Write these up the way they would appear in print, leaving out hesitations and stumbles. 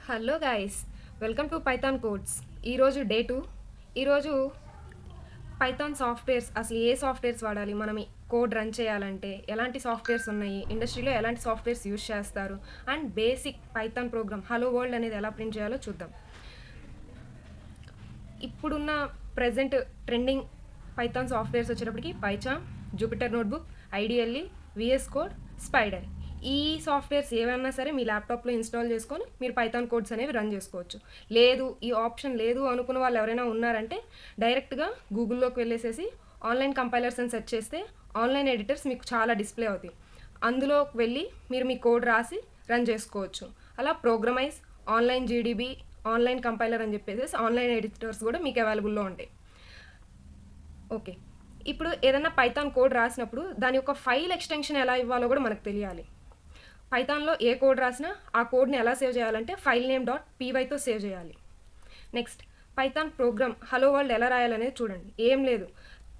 Hello guys, welcome to Python codes. ఈరోజు day 2. ఈరోజు Python softwares, అసలు ఏ సాఫ్ట్వేర్స్ వాడాలి, మనం కోడ్ రన్ చేయాలంటే ఎలాంటి సాఫ్ట్వేర్స్ ఉన్నాయి, ఇండస్ట్రీలో ఎలాంటి సాఫ్ట్వేర్స్ యూజ్ చేస్తారు, and basic Python program hello world అనేది ఎలా ప్రింట్ చేయాలో చూద్దాం. ఇప్పుడున్న ప్రజెంట్ ట్రెండింగ్ పైథాన్ సాఫ్ట్వేర్స్ వచ్చేటప్పటికి PyCharm, Jupyter notebook, IDLE, VS Code, Spyder. ఈ సాఫ్ట్వేర్స్ ఏవైనా సరే మీ ల్యాప్టాప్లో ఇన్స్టాల్ చేసుకొని మీరు పైథాన్ కోడ్స్ అనేవి రన్ చేసుకోవచ్చు. లేదు, ఈ ఆప్షన్ లేదు అనుకున్న వాళ్ళు ఎవరైనా ఉన్నారంటే డైరెక్ట్గా గూగుల్లోకి వెళ్ళేసేసి ఆన్లైన్ కంపైలర్స్ అని సెర్చ్ చేస్తే ఆన్లైన్ ఎడిటర్స్ మీకు చాలా డిస్ప్లే అవుతాయి. అందులోకి వెళ్ళి మీరు మీ కోడ్ రాసి రన్ చేసుకోవచ్చు. అలా ప్రోగ్రమైజ్, ఆన్లైన్ జీడీబీ, ఆన్లైన్ కంపైలర్ అని చెప్పేసి ఆన్లైన్ ఎడిటర్స్ కూడా మీకు అవైలబుల్లో ఉంటాయి. ఓకే, ఇప్పుడు ఏదైనా పైథాన్ కోడ్ రాసినప్పుడు దాని యొక్క ఫైల్ ఎక్స్టెన్షన్ ఎలా ఇవ్వాలో కూడా మనకు తెలియాలి. పైథాన్లో ఏ కోడ్ రాసినా ఆ కోడ్ని ఎలా సేవ్ చేయాలంటే ఫైల్ నేమ్ .pyతో సేవ్ చేయాలి. Next, Python program hello world ఎలా రాయాలనేది చూడండి. ఏం లేదు,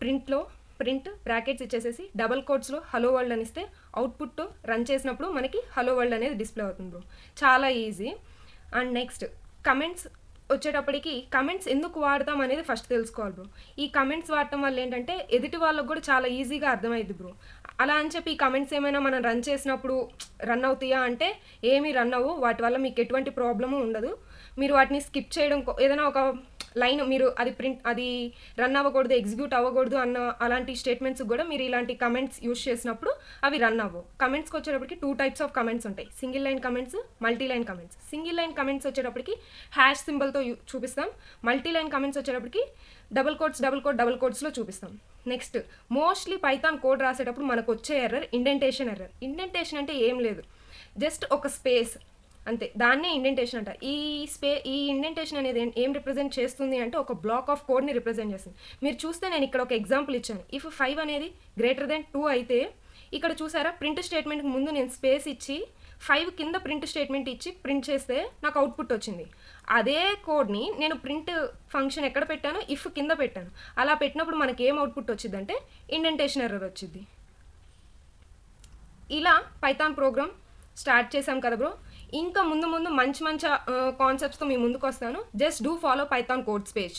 ప్రింట్ బ్రాకెట్స్ ఇచ్చేసేసి డబల్ కోట్స్లో హలో వరల్డ్ అని ఇస్తే అవుట్పుట్ రన్ చేసినప్పుడు మనకి హలో వరల్డ్ అనేది డిస్ప్లే అవుతుంది బ్రో. చాలా ఈజీ. అండ్ నెక్స్ట్, కమెంట్స్ వచ్చేటప్పటికి కమెంట్స్ ఎందుకు వాడతాం అనేది ఫస్ట్ తెలుసుకోవాలి బ్రో. ఈ కమెంట్స్ వాడటం వల్ల ఏంటంటే ఎదుటి వాళ్ళకు కూడా చాలా ఈజీగా అర్థమైంది బ్రో. అలా అని చెప్పి ఈ కమెంట్స్ ఏమైనా మనం రన్ చేసినప్పుడు రన్ అవుతాయా అంటే ఏమీ రన్ అవ్వు. వాటి వల్ల మీకు ఎటువంటి ప్రాబ్లము ఉండదు. మీరు వాటిని స్కిప్ చేయడం, ఏదైనా ఒక లైన్ మీరు అది రన్ అవ్వకూడదు, ఎగ్జిక్యూట్ అవ్వకూడదు అన్న అలాంటి స్టేట్మెంట్స్ కూడా మీరు ఇలాంటి కమెంట్స్ యూస్ చేసినప్పుడు అవి రన్ అవ్వవు. కమెంట్స్కి వచ్చేటప్పటికి 2 టైప్స్ ఆఫ్ కమెంట్స్ ఉంటాయి: single line comments, multi line comments. Single line comments వచ్చేటప్పటికి హ్యాష్ సింబల్తో చూపిస్తాం. మల్టీ లైన్ కమెంట్స్ వచ్చేటప్పటికి డబుల్ కోట్స్లో చూపిస్తాం. నెక్స్ట్, మోస్ట్లీ పైథాన్ కోడ్ రాసేటప్పుడు మనకు వచ్చే ఎర్రర్ ఇండెంటేషన్ ఎర్రర్. ఇండెంటేషన్ అంటే ఏం లేదు, జస్ట్ ఒక స్పేస్ అంతే, దాన్నే ఇండెంటేషన్ అంట. ఈ ఇండెంటేషన్ అనేది ఏం రిప్రజెంట్ చేస్తుంది అంటే ఒక బ్లాక్ ఆఫ్ కోడ్ని రిప్రజెంట్ చేస్తుంది. మీరు చూస్తే నేను ఇక్కడ ఒక ఎగ్జాంపుల్ ఇచ్చాను. ఇఫ్ 5 అనేది >2 అయితే ఇక్కడ చూసారా, ప్రింట్ స్టేట్మెంట్కి ముందు నేను స్పేస్ ఇచ్చి 5 కింద ప్రింట్ స్టేట్మెంట్ ఇచ్చి ప్రింట్ చేస్తే నాకు అవుట్పుట్ వచ్చింది. అదే కోడ్ని నేను ప్రింట్ ఫంక్షన్ ఎక్కడ పెట్టాను, ఇఫ్ కింద పెట్టాను. అలా పెట్టినప్పుడు మనకి ఏం అవుట్పుట్ వచ్చింది అంటే ఇండెంటేషన్ ఎర్రర్ వచ్చింది. ఇలా పైథాన్ ప్రోగ్రామ్ స్టార్ట్ చేశాం కదా బ్రో. ఇంకా ముందు మంచి కాన్సెప్ట్స్తో మీ ముందుకు వస్తాను. Just do follow Python codes page.